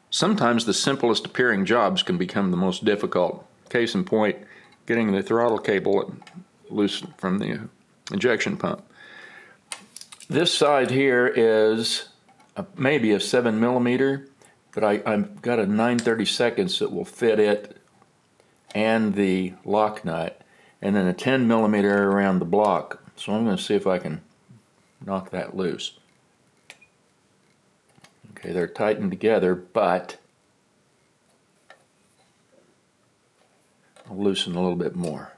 Sometimes the simplest appearing jobs can become the most difficult. Case in point, getting the throttle cable loose from the injection pump. This side here is maybe a 7mm, but I've got a 9/32 that will fit it and the lock nut, and then a 10mm around the block. So I'm going to see if I can knock that loose. Okay, they're tightened together, but I'll loosen a little bit more.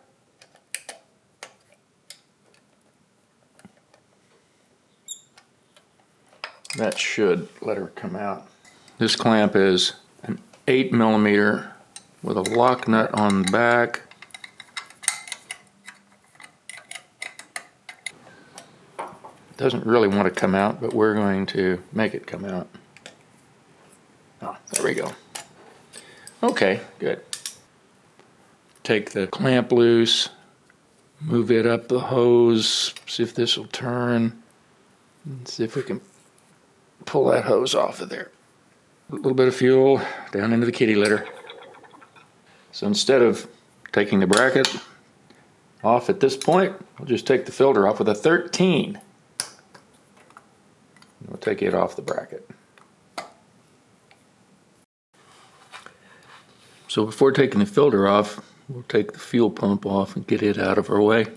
That should let her come out. This clamp is an 8mm with a lock nut on the back. Doesn't really want to come out, but we're going to make it come out. Oh, there we go. Okay, good. Take the clamp loose, move it up the hose, see if this will turn, and see if we can pull that hose off of there. A little bit of fuel down into the kitty litter. So instead of taking the bracket off at this point, we'll just take the filter off with a 13. We'll take it off the bracket. So before taking the filter off, we'll take the fuel pump off and get it out of our way.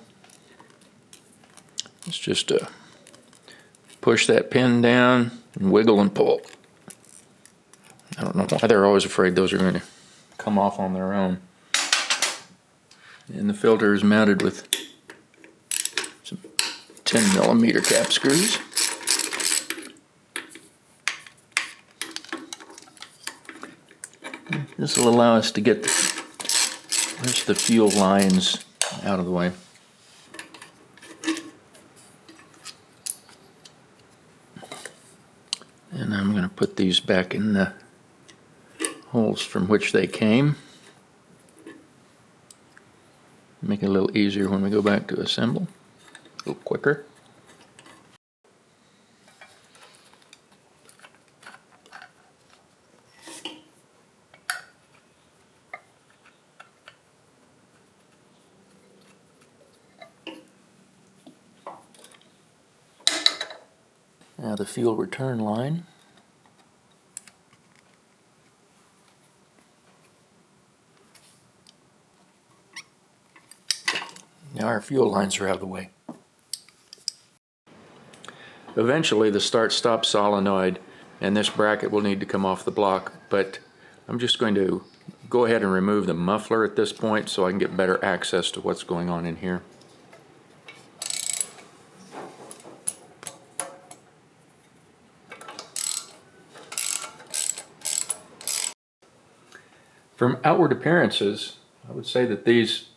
It's just push that pin down and wiggle and pull. I don't know why they're always afraid those are going to come off on their own. And the filter is mounted with some 10mm cap screws. This will allow us to get the fuel lines out of the way. And I'm going to put these back in the holes from which they came. Make it a little easier when we go back to assemble, a little quicker. Now the fuel return line. Now our fuel lines are out of the way. Eventually the start-stop solenoid and this bracket will need to come off the block, but I'm just going to go ahead and remove the muffler at this point so I can get better access to what's going on in here. From outward appearances, I would say that these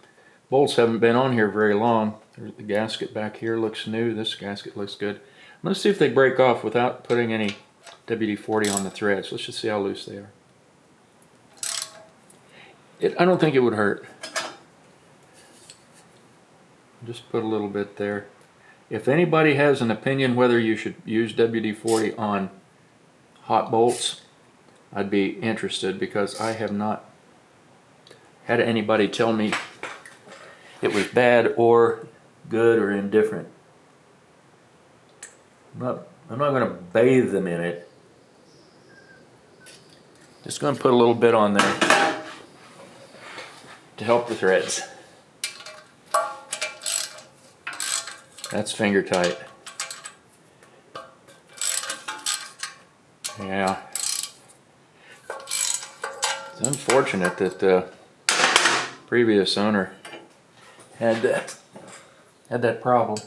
bolts haven't been on here very long. The gasket back here looks new. This gasket looks good. Let's see if they break off without putting any WD-40 on the threads. Let's just see how loose they are. I don't think it would hurt. Just put a little bit there. If anybody has an opinion whether you should use WD-40 on hot bolts, I'd be interested, because I have not had anybody tell me it was bad or good or indifferent. I'm not going to bathe them in it. Just going to put a little bit on there to help the threads. That's finger tight. Yeah. It's unfortunate that the previous owner had that problem.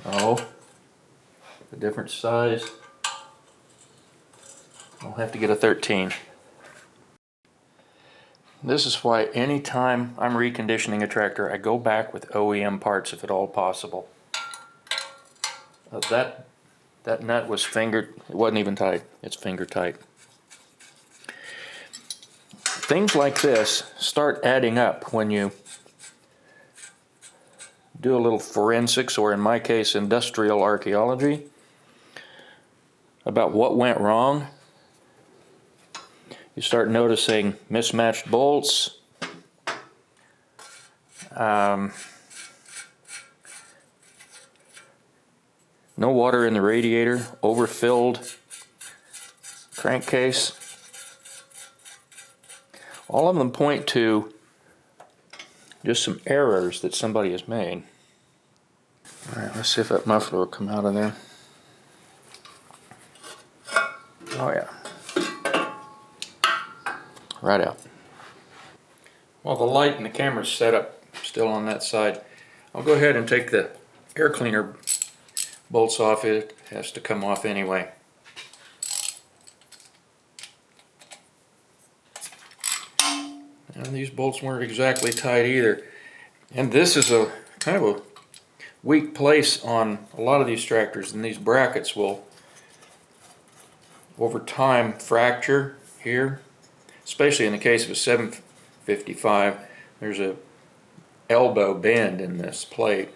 Oh, a different size. I'll have to get a 13. This is why anytime I'm reconditioning a tractor, I go back with OEM parts if at all possible. That nut was fingered. It wasn't even tight. It's finger tight. Things like this start adding up when you do a little forensics, or in my case, industrial archaeology. about what went wrong. You start noticing mismatched bolts. No water in the radiator, overfilled crankcase. All of them point to just some errors that somebody has made. All right, let's see if that muffler will come out of there. Oh yeah. Right out. Well, the light and the camera's set up still on that side. I'll go ahead and take the air cleaner bolts off. It has to come off anyway. And these bolts weren't exactly tight either. And this is a kind of a weak place on a lot of these tractors, and these brackets will over time fracture here, especially in the case of a 755. There's a elbow bend in this plate.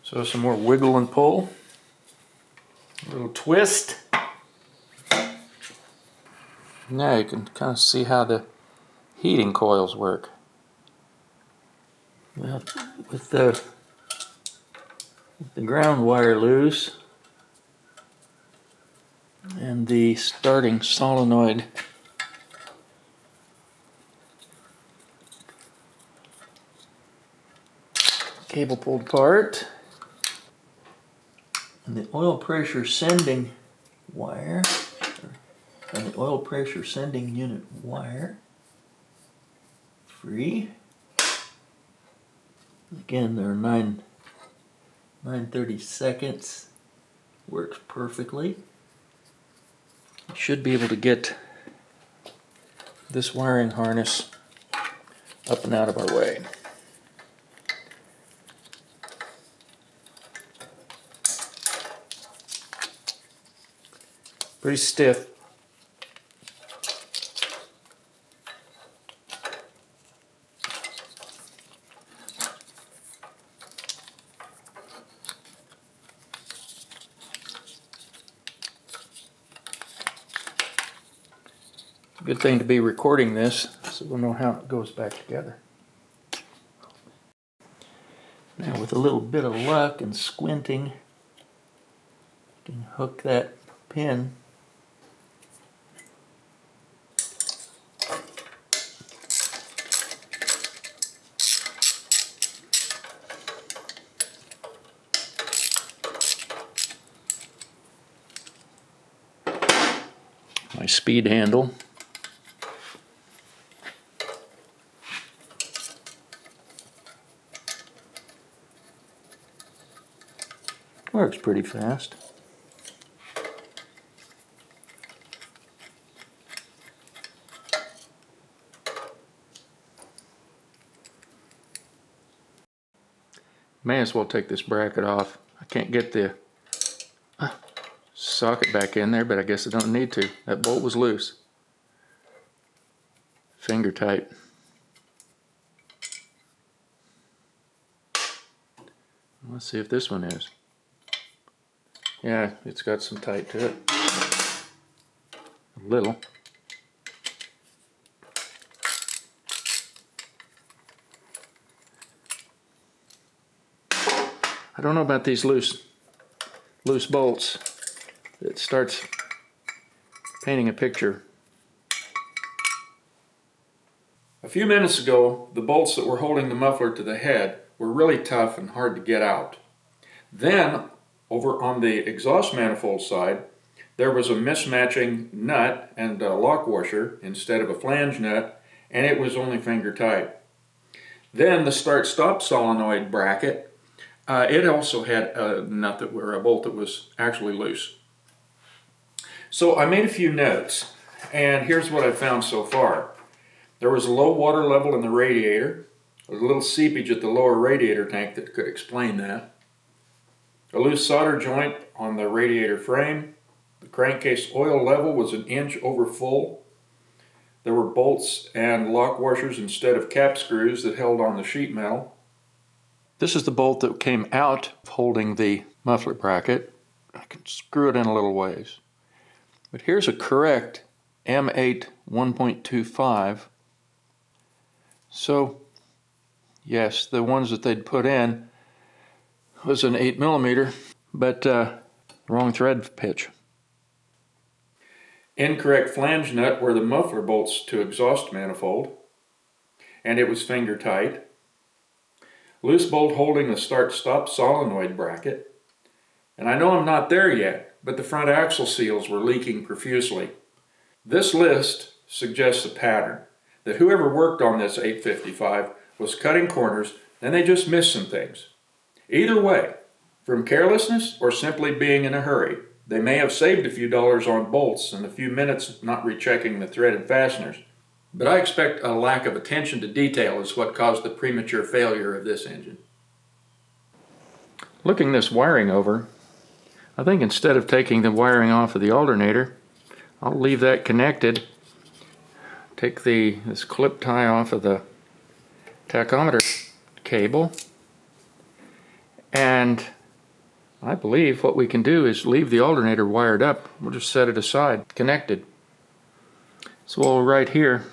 So some more wiggle and pull, a little twist. Now you can kind of see how the heating coils work. Well, with the ground wire loose and the starting solenoid cable pulled apart, and the oil pressure sending wire, and the oil pressure sending unit wire free. Again, there are 9/32. Works perfectly. You should be able to get this wiring harness up and out of our way. Pretty stiff. Good thing to be recording this so we'll know how it goes back together. Now with a little bit of luck and squinting, you can hook that pin my speed handle. Works pretty fast. May as well take this bracket off. I can't get the socket back in there, but I guess I don't need to. That bolt was loose. Finger tight. Let's see if this one is. Yeah, it's got some tight to it. A little. I don't know about these loose bolts. It starts painting a picture. A few minutes ago, the bolts that were holding the muffler to the head were really tough and hard to get out. Then, over on the exhaust manifold side, there was a mismatching nut and a lock washer instead of a flange nut, and it was only finger tight. Then the start-stop solenoid bracket, it also had a nut or a bolt that was actually loose. So I made a few notes, and here's what I found so far. There was a low water level in the radiator, a little seepage at the lower radiator tank that could explain that. A loose solder joint on the radiator frame. The crankcase oil level was an inch over full. There were bolts and lock washers instead of cap screws that held on the sheet metal. This is the bolt that came out holding the muffler bracket. I can screw it in a little ways. But here's a correct M8 1.25. So, yes, the ones that they'd put in was an 8mm, but wrong thread pitch. Incorrect flange nut were the muffler bolts to exhaust manifold, and it was finger tight. Loose bolt holding the start-stop solenoid bracket. And I know I'm not there yet, but the front axle seals were leaking profusely. This list suggests a pattern, that whoever worked on this 855 was cutting corners and they just missed some things. Either way, from carelessness or simply being in a hurry, they may have saved a few dollars on bolts and a few minutes not rechecking the threaded fasteners. But I expect a lack of attention to detail is what caused the premature failure of this engine. Looking this wiring over, I think instead of taking the wiring off of the alternator, I'll leave that connected. Take this clip tie off of the tachometer cable, and I believe what we can do is leave the alternator wired up. We'll just set it aside, connected. So we'll right here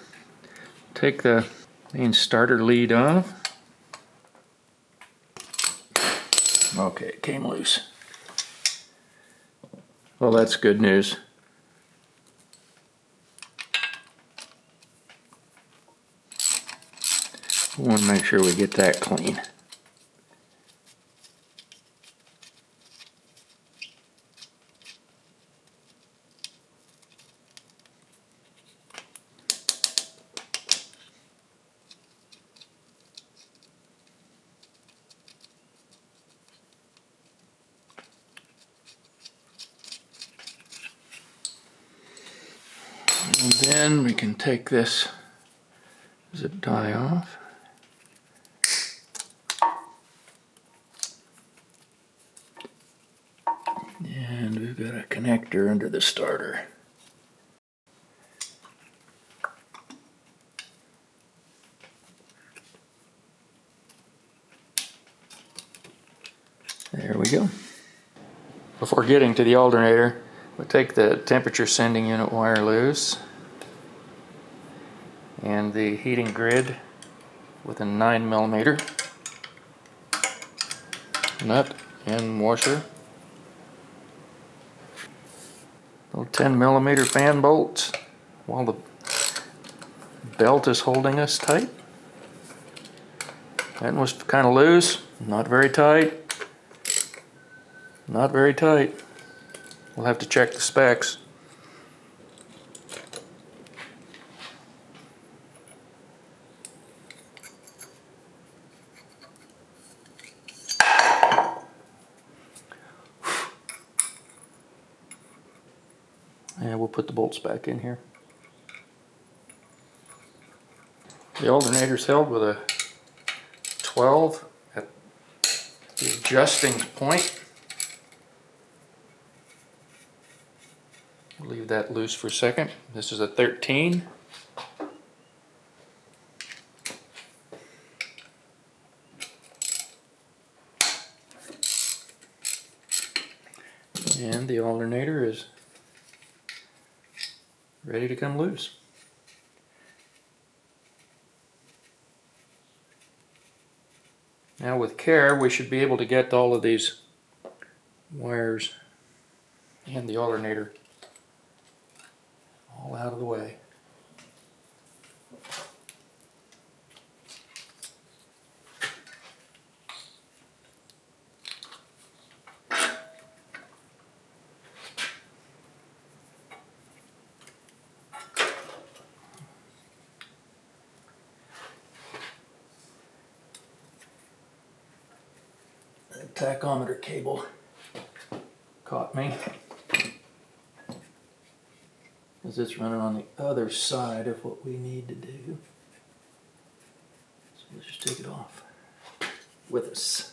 take the main starter lead off. Okay, it came loose. Well, that's good news. We want to make sure we get that clean. And then we can take this zip tie off. And we've got a connector under the starter. There we go. Before getting to the alternator, we'll take the temperature sending unit wire loose and the heating grid with a 9mm nut and washer. Little 10mm fan bolts while the belt is holding us tight. That was kind of loose, not very tight. Not very tight. We'll have to check the specs. And we'll put the bolts back in here. The alternator's held with a 12 at the adjusting point. Leave that loose for a second. This is a 13. And the alternator is ready to come loose. Now with care, we should be able to get all of these wires and the alternator all out of the way. The tachometer cable caught me, because it's running on the other side of what we need to do. So let's just take it off with us.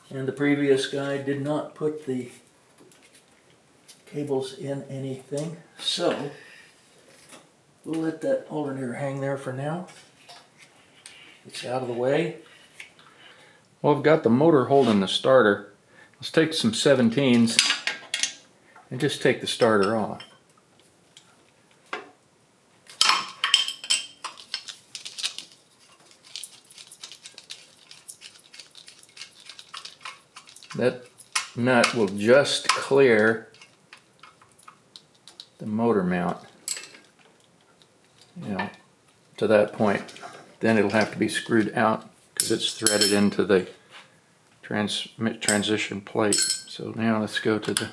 And the previous guy did not put the cables in anything, so we'll let that alternator hang there for now. It's out of the way. Well, I've got the motor holding the starter. Let's take some 17s and just take the starter off. That nut will just clear the motor mount, you know, to that point. Then it'll have to be screwed out because it's threaded into the transition plate. So now let's go to the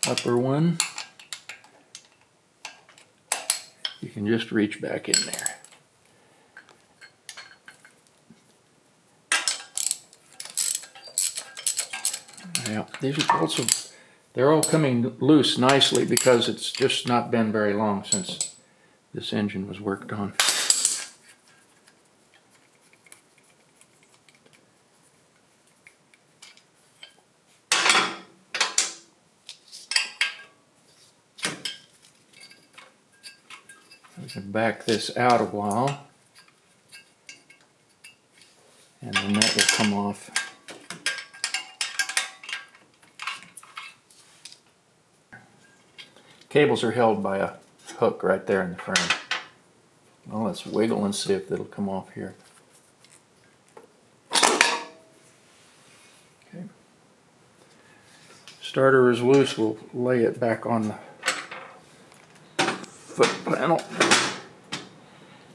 upper one. You can just reach back in there. Now, these are also, they're all coming loose nicely because it's just not been very long since this engine was worked on. We can back this out a while, and then that will come off. Cables are held by a hook right there in the frame. Well, let's wiggle and see if it'll come off here. Okay. Starter is loose. We'll lay it back on the foot panel.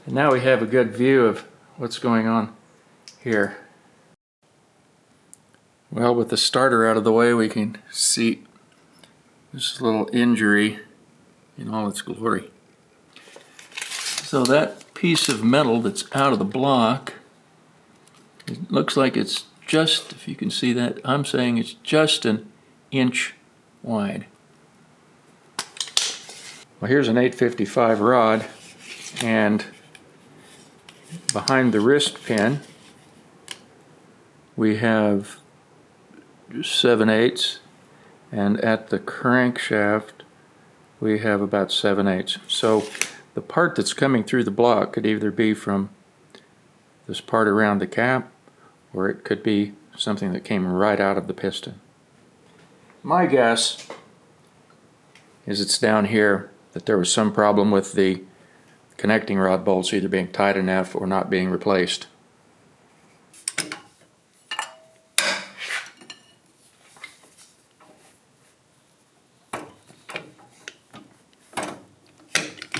And now we have a good view of what's going on here. Well, with the starter out of the way, we can see this little injury in all its glory. So that piece of metal that's out of the block, it looks like it's just, if you can see that, I'm saying it's just an inch wide. Well, here's an 855 rod, and behind the wrist pin we have 7/8, and at the crankshaft we have about 7/8. So the part that's coming through the block could either be from this part around the cap, or it could be something that came right out of the piston. My guess is it's down here, that there was some problem with the connecting rod bolts either being tight enough or not being replaced.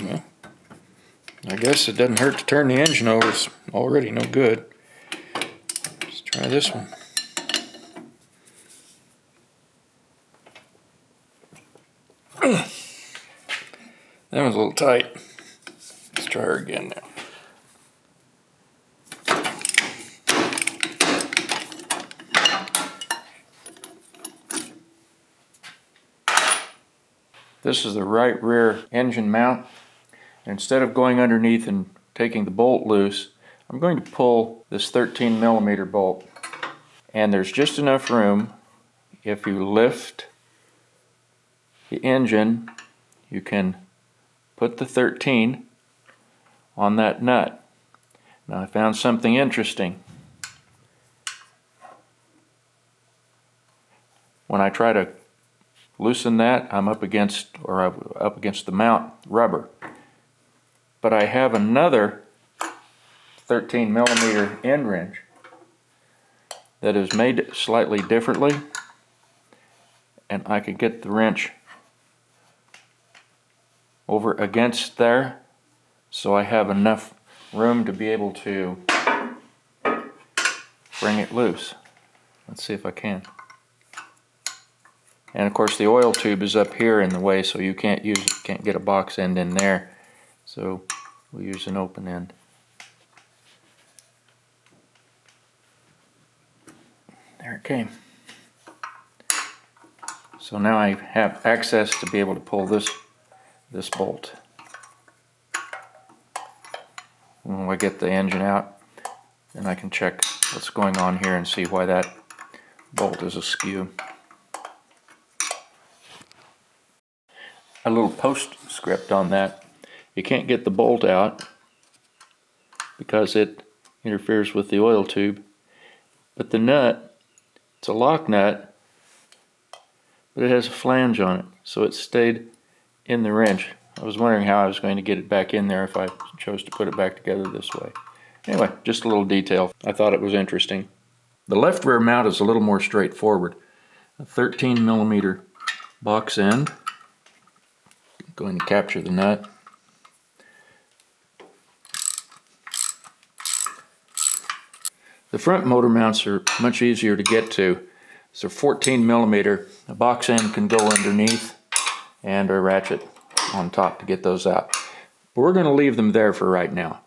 Well, I guess it doesn't hurt to turn the engine over. It's already no good. Let's try this one. That one's a little tight. Let's try her again now. This is the right rear engine mount. Instead of going underneath and taking the bolt loose, I'm going to pull this 13mm bolt. And there's just enough room. If you lift the engine, you can put the 13 on that nut. Now I found something interesting. When I try to loosen that, I'm up against the mount rubber. But I have another 13mm end wrench that is made slightly differently, and I could get the wrench over against there, so I have enough room to be able to bring it loose. Let's see if I can. And of course the oil tube is up here in the way, so you can't get a box end in there. So we'll use an open end. There it came. So now I have access to be able to pull this bolt. When I get the engine out, then I can check what's going on here and see why that bolt is askew. A little postscript on that. You can't get the bolt out because it interferes with the oil tube, But the nut, it's a lock nut, but it has a flange on it, so it stayed in the wrench. I was wondering how I was going to get it back in there if I chose to put it back together this way. Anyway, just a little detail. I thought it was interesting. The left rear mount is a little more straightforward. A 13mm box end. I'm going to capture the nut. The front motor mounts are much easier to get to. It's a 14mm. The box end can go underneath and a ratchet on top to get those out. But we're going to leave them there for right now.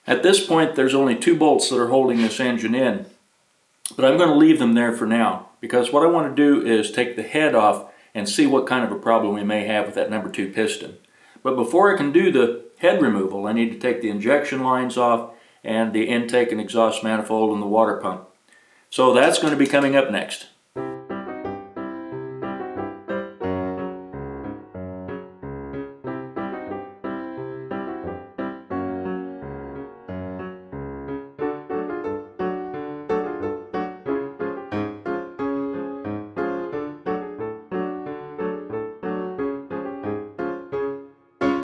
At this point, there's only 2 bolts that are holding this engine in, but I'm going to leave them there for now because what I want to do is take the head off and see what kind of a problem we may have with that number 2 piston. But before I can do the head removal, I need to take the injection lines off and the intake and exhaust manifold and the water pump. So that's going to be coming up next.